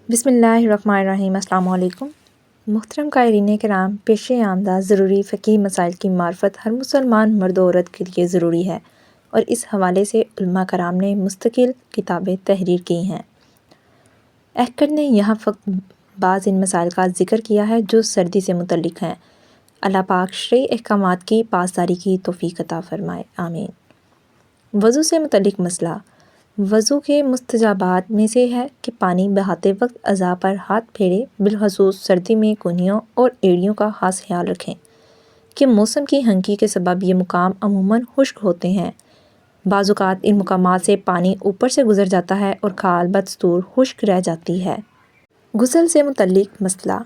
بسم اللہ الرحمن الرحیم۔ السلام علیکم محترم قائرین کرام، پیش آمدہ ضروری فقہی مسائل کی معرفت ہر مسلمان مرد و عورت کے لیے ضروری ہے، اور اس حوالے سے علماء کرام نے مستقل کتابیں تحریر کی ہیں۔ ایکٹ نے یہاں فقط بعض ان مسائل کا ذکر کیا ہے جو سردی سے متعلق ہیں۔ اللہ پاک شرعی احکامات کی پاسداری کی توفیق عطا فرمائے، آمین۔ وضو سے متعلق مسئلہ۔ وضو کے مستحبات میں سے ہے کہ پانی بہاتے وقت اعضاء پر ہاتھ پھیرے، بالخصوص سردی میں کونیوں اور ایڑیوں کا خاص خیال رکھیں کہ موسم کی ہنکی کے سبب یہ مقام عموماً خشک ہوتے ہیں۔ بعض اوقات ان مقامات سے پانی اوپر سے گزر جاتا ہے اور کھال بدستور خشک رہ جاتی ہے۔ غسل سے متعلق مسئلہ۔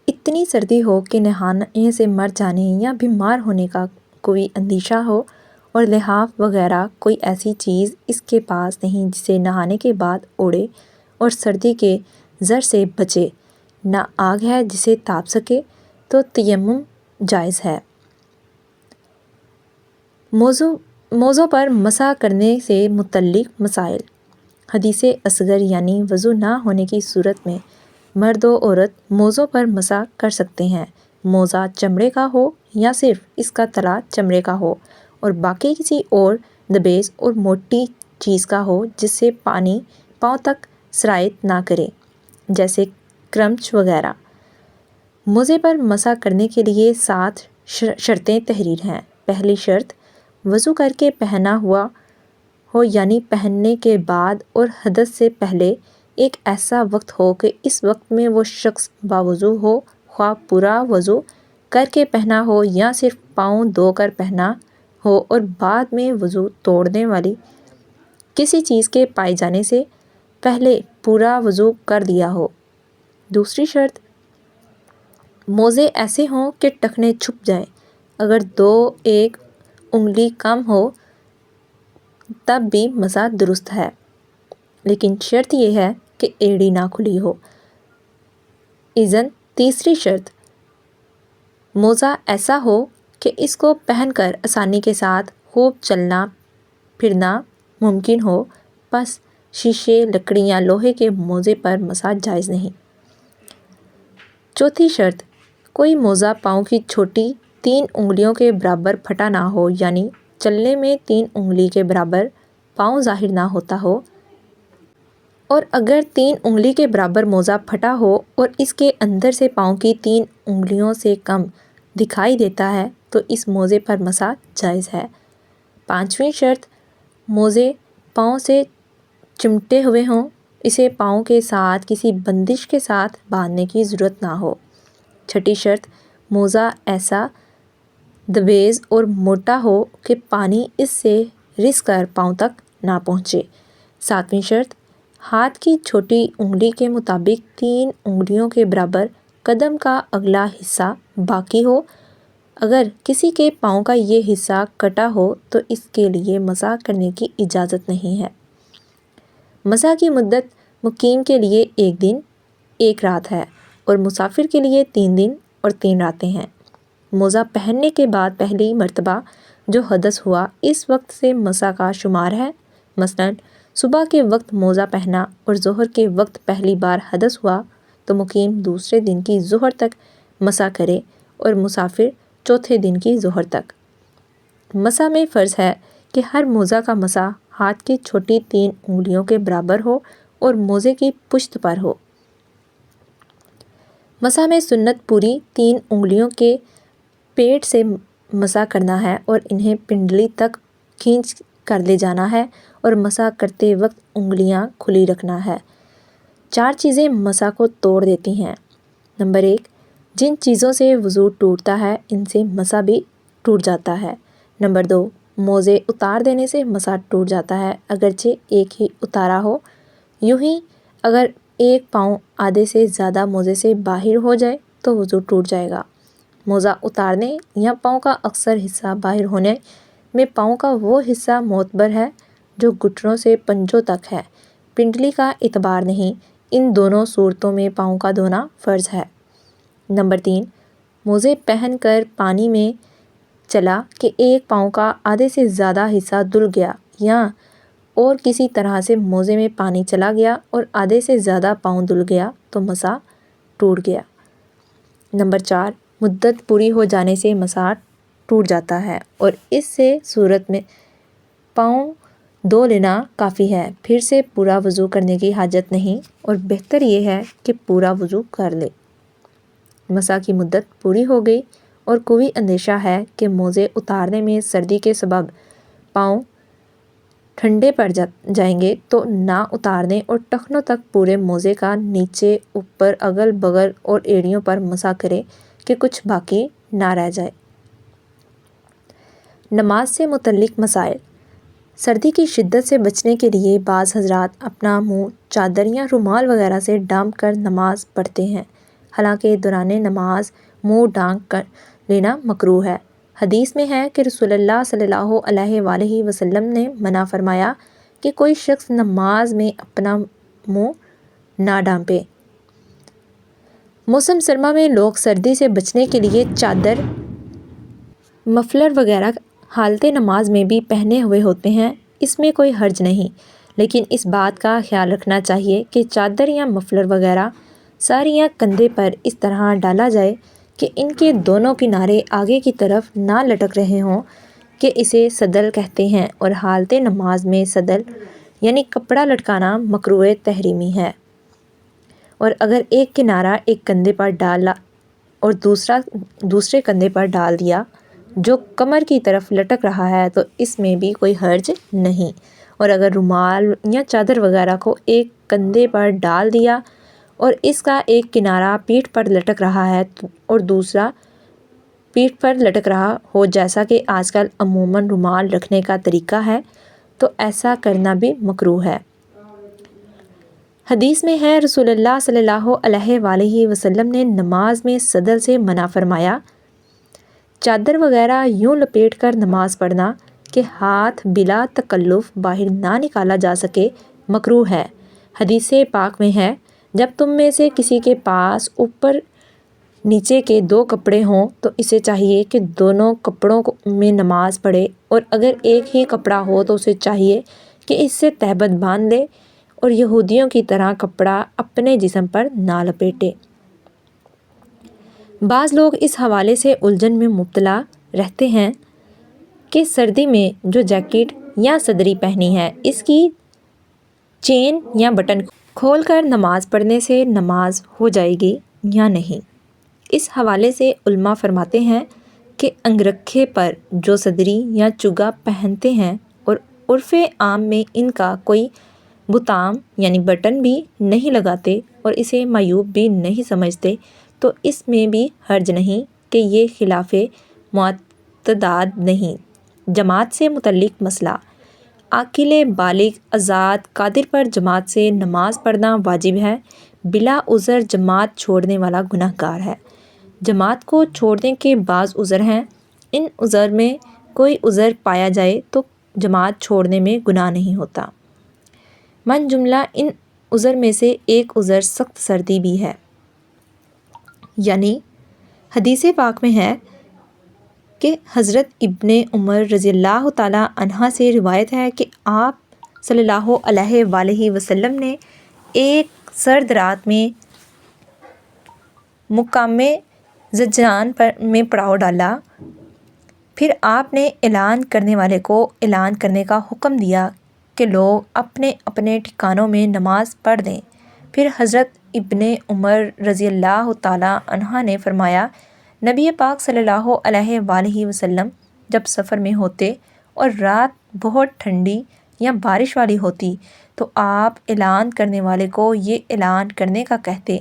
اتنی سردی ہو کہ نہانے سے مر جانے یا بیمار ہونے کا کوئی اندیشہ ہو، اور لحاف وغیرہ کوئی ایسی چیز اس کے پاس نہیں جسے نہانے کے بعد اوڑھے اور سردی کے زر سے بچے، نہ آگ ہے جسے تاپ سکے، تو تیمم جائز ہے۔ موضوع پر مسح کرنے سے متعلق مسائل۔ حدیث اصغر یعنی وضو نہ ہونے کی صورت میں مرد و عورت موضوع پر مسح کر سکتے ہیں۔ موزہ چمڑے کا ہو یا صرف اس کا تلا چمڑے کا ہو، اور باقی کسی اور دبیس اور موٹی چیز کا ہو جس سے پانی پاؤں تک سرایت نہ کرے، جیسے کرنچ وغیرہ۔ موزے پر مسح کرنے کے لیے 7 شرطیں تحریر ہیں۔ پہلی شرط، وضو کر کے پہنا ہوا ہو، یعنی پہننے کے بعد اور حدث سے پہلے ایک ایسا وقت ہو کہ اس وقت میں وہ شخص باوضو ہو، خواہ پورا وضو کر کے پہنا ہو یا صرف پاؤں دھو کر پہنا ہو، اور بعد میں وضو توڑنے والی کسی چیز کے پائے جانے سے پہلے پورا وضو کر لیا ہو۔ دوسری شرط، موزے ایسے ہوں کہ ٹخنے چھپ جائیں، اگر 1 انگلی کم ہو تب بھی مسح درست ہے، لیکن شرط یہ ہے کہ ایڑی نہ کھلی ہو۔ اذن تیسری شرط، موزہ ایسا ہو کہ اس کو پہن کر آسانی کے ساتھ خوب چلنا پھرنا ممکن ہو، پس شیشے، لکڑی یا لوہے کے موزے پر مسح جائز نہیں۔ چوتھی شرط، کوئی موزہ پاؤں کی چھوٹی 3 انگلیوں کے برابر پھٹا نہ ہو، یعنی چلنے میں 3 انگلی کے برابر پاؤں ظاہر نہ ہوتا ہو، اور اگر 3 انگلی کے برابر موزہ پھٹا ہو اور اس کے اندر سے پاؤں کی 3 انگلیوں سے کم دکھائی دیتا ہے تو اس موزے پر مسح جائز ہے۔ پانچویں شرط، موزے پاؤں سے چمٹے ہوئے ہوں، اسے پاؤں کے ساتھ کسی بندش کے ساتھ باندھنے کی ضرورت نہ ہو۔ چھٹی شرط، موزہ ایسا دبیز اور موٹا ہو کہ پانی اس سے رس کر پاؤں تک نہ پہنچے۔ ساتویں شرط، ہاتھ کی چھوٹی انگلی کے مطابق 3 انگلیوں کے برابر قدم کا اگلا حصہ باقی ہو، اگر کسی کے پاؤں کا یہ حصہ کٹا ہو تو اس کے لیے مسح کرنے کی اجازت نہیں ہے۔ مسح کی مدت مقیم کے لیے 1 دن 1 رات ہے، اور مسافر کے لیے 3 دن اور 3 راتیں ہیں۔ موزہ پہننے کے بعد پہلی مرتبہ جو حدث ہوا اس وقت سے مسح کا شمار ہے۔ مثلاً صبح کے وقت موزہ پہنا اور ظہر کے وقت پہلی بار حدث ہوا تو مقیم دوسرے دن کی ظہر تک مسح کرے، اور مسافر چوتھے دن کی ظہر تک۔ مسح میں فرض ہے کہ ہر موزہ کا مسح ہاتھ کی چھوٹی 3 انگلیوں کے برابر ہو اور موزے کی پشت پر ہو۔ مسح میں سنت پوری 3 انگلیوں کے پیٹ سے مسح کرنا ہے اور انہیں پنڈلی تک کھینچ کر لے جانا ہے، اور مسح کرتے وقت انگلیاں کھلی رکھنا ہے۔ 4 چیزیں مسح کو توڑ دیتی ہیں۔ نمبر 1، جن چیزوں سے وضو ٹوٹتا ہے ان سے مسح بھی ٹوٹ جاتا ہے۔ نمبر 2، موزے اتار دینے سے مسح ٹوٹ جاتا ہے، اگرچہ ایک ہی اتارا ہو۔ یوں ہی اگر ایک پاؤں آدھے سے زیادہ موزے سے باہر ہو جائے تو وضو ٹوٹ جائے گا۔ موزہ اتارنے یا پاؤں کا اکثر حصہ باہر ہونے میں پاؤں کا وہ حصہ معتبر ہے جو گھٹنوں سے پنجوں تک ہے، پنڈلی کا اعتبار نہیں۔ ان دونوں صورتوں میں پاؤں کا دھونا فرض ہے۔ نمبر 3، موزے پہن کر پانی میں چلا کہ ایک پاؤں کا آدھے سے زیادہ حصہ دھل گیا یا اور کسی طرح سے موزے میں پانی چلا گیا اور آدھے سے زیادہ پاؤں دھل گیا تو مسا ٹوٹ گیا۔ نمبر 4، مدت پوری ہو جانے سے مسا ٹوٹ جاتا ہے اور اس سے صورت میں پاؤں دھو لینا کافی ہے، پھر سے پورا وضو کرنے کی حاجت نہیں اور بہتر یہ ہے کہ پورا وضو کر لے۔ مسا کی مدت پوری ہو گئی اور کوئی اندیشہ ہے کہ موزے اتارنے میں سردی کے سبب پاؤں ٹھنڈے پڑ جائیں گے تو نہ اتارنے اور ٹخنوں تک پورے موزے کا نیچے اوپر اگل بغل اور ایڑیوں پر مسا کرے کہ کچھ باقی نہ رہ جائے۔ نماز سے متعلق مسائل۔ سردی کی شدت سے بچنے کے لیے بعض حضرات اپنا منہ چادر یا رومال وغیرہ سے ڈھانپ کر نماز پڑھتے ہیں، حالانکہ دوران نماز منہ ڈھانپ کر لینا مکروہ ہے۔ حدیث میں ہے کہ رسول اللہ صلی اللہ علیہ وآلہ وسلم نے منع فرمایا کہ کوئی شخص نماز میں اپنا منہ نہ ڈھانپے۔ موسم سرما میں لوگ سردی سے بچنے کے لیے چادر، مفلر وغیرہ حالت نماز میں بھی پہنے ہوئے ہوتے ہیں، اس میں کوئی حرج نہیں، لیکن اس بات کا خیال رکھنا چاہیے کہ چادر یا مفلر وغیرہ سر یا کندھے پر اس طرح ڈالا جائے کہ ان کے دونوں کنارے آگے کی طرف نہ لٹک رہے ہوں کہ اسے صدل کہتے ہیں، اور حالت نماز میں صدل یعنی کپڑا لٹکانا مکروہ تحریمی ہے۔ اور اگر ایک کنارہ ایک کندھے پر ڈالا اور دوسرے کندھے پر ڈال دیا جو کمر کی طرف لٹک رہا ہے تو اس میں بھی کوئی حرج نہیں، اور اگر رومال یا چادر وغیرہ کو ایک کندھے پر ڈال دیا اور اس کا ایک کنارہ پیٹھ پر لٹک رہا ہے اور دوسرا پیٹھ پر لٹک رہا ہو، جیسا کہ آج کل عموماً رومال رکھنے کا طریقہ ہے، تو ایسا کرنا بھی مکروہ ہے۔ حدیث میں ہے رسول اللہ صلی اللہ علیہ وآلہ وسلم نے نماز میں صدل سے منع فرمایا۔ چادر وغیرہ یوں لپیٹ کر نماز پڑھنا کہ ہاتھ بلا تکلف باہر نہ نکالا جا سکے مکروہ ہے۔ حدیث پاک میں ہے جب تم میں سے کسی کے پاس اوپر نیچے کے 2 کپڑے ہوں تو اسے چاہیے کہ دونوں کپڑوں میں نماز پڑھے، اور اگر ایک ہی کپڑا ہو تو اسے چاہیے کہ اس سے تہبند باندھ لے اور یہودیوں کی طرح کپڑا اپنے جسم پر نہ لپیٹے۔ بعض لوگ اس حوالے سے الجھن میں مبتلا رہتے ہیں کہ سردی میں جو جیکٹ یا صدری پہنی ہے اس کی چین یا بٹن کھول کر نماز پڑھنے سے نماز ہو جائے گی یا نہیں۔ اس حوالے سے علماء فرماتے ہیں کہ انگرکھے پر جو صدری یا چگا پہنتے ہیں اور عرف عام میں ان کا کوئی بوتام یعنی بٹن بھی نہیں لگاتے اور اسے معیوب بھی نہیں سمجھتے تو اس میں بھی حرج نہیں کہ یہ خلاف معتاد نہیں۔ جماعت سے متعلق مسئلہ۔ عاقل بالغ آزاد قادر پر جماعت سے نماز پڑھنا واجب ہے، بلا عذر جماعت چھوڑنے والا گناہ گار ہے۔ جماعت کو چھوڑنے کے بعض عذر ہیں، ان عذر میں کوئی عذر پایا جائے تو جماعت چھوڑنے میں گناہ نہیں ہوتا۔ من جملہ ان عذر میں سے ایک عذر سخت سردی بھی ہے، یعنی حدیث پاک میں ہے کہ حضرت ابن عمر رضی اللہ تعالیٰ عنہ سے روایت ہے کہ آپ صلی اللہ علیہ وآلہ وسلم نے ایک سرد رات میں مقام زجران میں پڑاؤ ڈالا، پھر آپ نے اعلان کرنے والے کو اعلان کرنے کا حکم دیا کہ لوگ اپنے اپنے ٹھکانوں میں نماز پڑھ دیں۔ پھر حضرت ابن عمر رضی اللہ تعالیٰ عنہ نے فرمایا، نبی پاک صلی اللہ علیہ وآلہ وسلم جب سفر میں ہوتے اور رات بہت ٹھنڈی یا بارش والی ہوتی تو آپ اعلان کرنے والے کو یہ اعلان کرنے کا کہتے،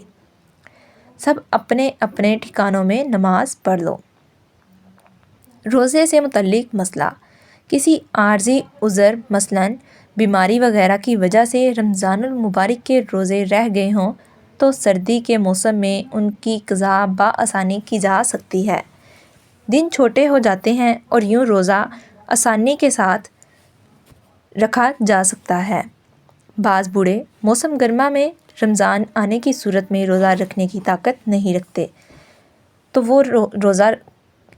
سب اپنے اپنے ٹھکانوں میں نماز پڑھ لو۔ روزے سے متعلق مسئلہ۔ کسی عارضی عذر مثلاً بیماری وغیرہ کی وجہ سے رمضان المبارک کے روزے رہ گئے ہوں تو سردی کے موسم میں ان کی قضا بآسانی کی جا سکتی ہے۔ دن چھوٹے ہو جاتے ہیں اور یوں روزہ آسانی کے ساتھ رکھا جا سکتا ہے۔ بعض بوڑھے موسم گرما میں رمضان آنے کی صورت میں روزہ رکھنے کی طاقت نہیں رکھتے تو وہ روزہ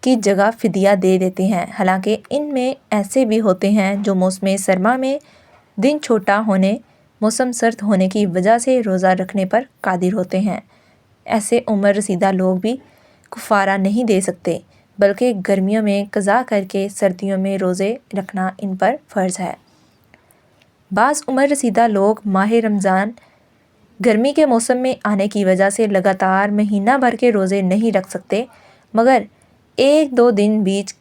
کی جگہ فدیہ دے دیتے ہیں، حالانکہ ان میں ایسے بھی ہوتے ہیں جو موسم سرما میں دن چھوٹا ہونے، موسم سرد ہونے کی وجہ سے روزہ رکھنے پر قادر ہوتے ہیں۔ ایسے عمر رسیدہ لوگ بھی کفارہ نہیں دے سکتے، بلکہ گرمیوں میں قضا کر کے سردیوں میں روزے رکھنا ان پر فرض ہے۔ بعض عمر رسیدہ لوگ ماہ رمضان گرمی کے موسم میں آنے کی وجہ سے لگاتار مہینہ بھر کے روزے نہیں رکھ سکتے، مگر 1-2 دن بیچ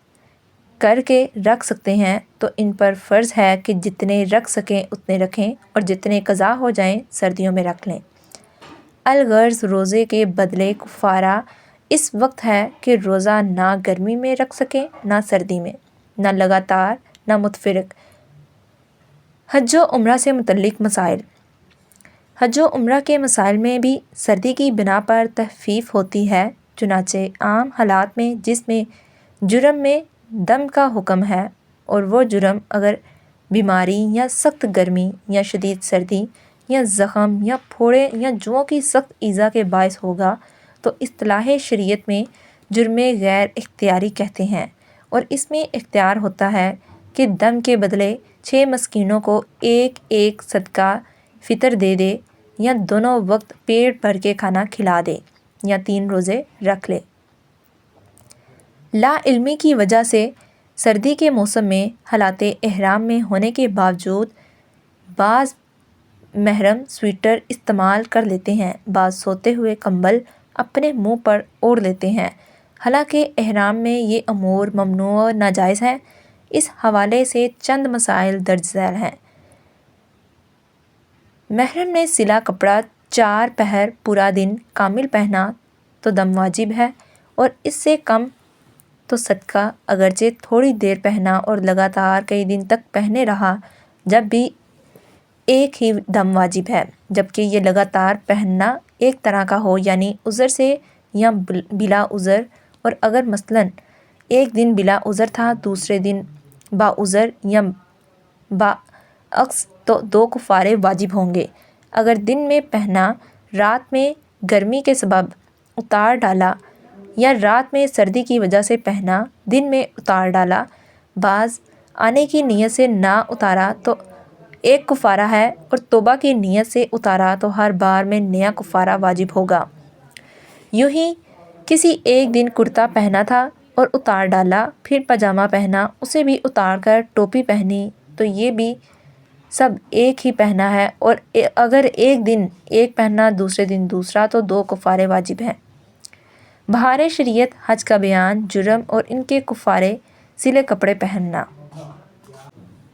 کر کے رکھ سکتے ہیں، تو ان پر فرض ہے کہ جتنے رکھ سکیں اتنے رکھیں اور جتنے قضا ہو جائیں سردیوں میں رکھ لیں۔ الغرض روزے کے بدلے کفارہ اس وقت ہے کہ روزہ نہ گرمی میں رکھ سکیں نہ سردی میں، نہ لگاتار نہ متفرق۔ حج و عمرہ سے متعلق مسائل۔ حج و عمرہ کے مسائل میں بھی سردی کی بنا پر تخفیف ہوتی ہے، چنانچہ عام حالات میں جس میں جرم میں دم کا حکم ہے اور وہ جرم اگر بیماری یا سخت گرمی یا شدید سردی یا زخم یا پھوڑے یا جوؤں کی سخت ایذا کے باعث ہوگا تو اصطلاح شریعت میں جرم غیر اختیاری کہتے ہیں، اور اس میں اختیار ہوتا ہے کہ دم کے بدلے 6 مسکینوں کو ایک صدقہ فطر دے دے، یا دونوں وقت پیٹ بھر کے کھانا کھلا دے، یا 3 روزے رکھ لے۔ لا علمی کی وجہ سے سردی کے موسم میں حالات احرام میں ہونے کے باوجود بعض محرم سویٹر استعمال کر لیتے ہیں، بعض سوتے ہوئے کمبل اپنے منہ پر اوڑھ لیتے ہیں، حالانکہ احرام میں یہ امور ممنوع و ناجائز ہیں۔ اس حوالے سے چند مسائل درج ذیل ہیں۔ محرم نے سلا کپڑا 4 پہر پورا دن کامل پہنا تو دم واجب ہے، اور اس سے کم تو صدقہ، اگرچہ تھوڑی دیر پہنا اور لگاتار کئی دن تک پہنے رہا جب بھی ایک ہی دم واجب ہے، جبکہ یہ لگاتار پہننا ایک طرح کا ہو، یعنی عذر سے یا بلا عذر، اور اگر مثلاً ایک دن بلا عذر تھا دوسرے دن با عذر یا بعکس، تو 2 کفارے واجب ہوں گے۔ اگر دن میں پہنا، رات میں گرمی کے سبب اتار ڈالا، یا رات میں سردی کی وجہ سے پہنا دن میں اتار ڈالا، باز آنے کی نیت سے نہ اتارا تو 1 کفارہ ہے، اور توبہ کی نیت سے اتارا تو ہر بار میں نیا کفارہ واجب ہوگا۔ یوں ہی کسی ایک دن کرتا پہنا تھا اور اتار ڈالا، پھر پاجامہ پہنا، اسے بھی اتار کر ٹوپی پہنی، تو یہ بھی سب ایک ہی پہنا ہے، اور اگر ایک دن ایک پہنا دوسرے دن دوسرا تو 2 کفارے واجب ہیں۔ بہار شریعت حج کا بیان، جرم اور ان کے کفارے۔ سلے کپڑے پہننا۔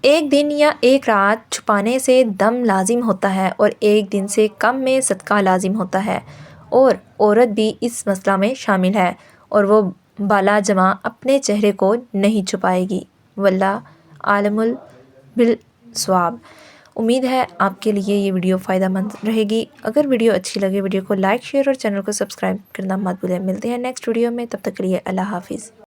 ایک دن یا ایک رات چھپانے سے دم لازم ہوتا ہے، اور ایک دن سے کم میں صدقہ لازم ہوتا ہے، اور عورت بھی اس مسئلہ میں شامل ہے، اور وہ بالا جماع اپنے چہرے کو نہیں چھپائے گی۔ واللہ عالم بالصواب۔ امید ہے آپ کے لیے یہ ویڈیو فائدہ مند رہے گی۔ اگر ویڈیو اچھی لگے ویڈیو کو لائک، شیئر اور چینل کو سبسکرائب کرنا مت بھولیں۔ ملتے ہیں نیکسٹ ویڈیو میں، تب تک کے لیے اللہ حافظ۔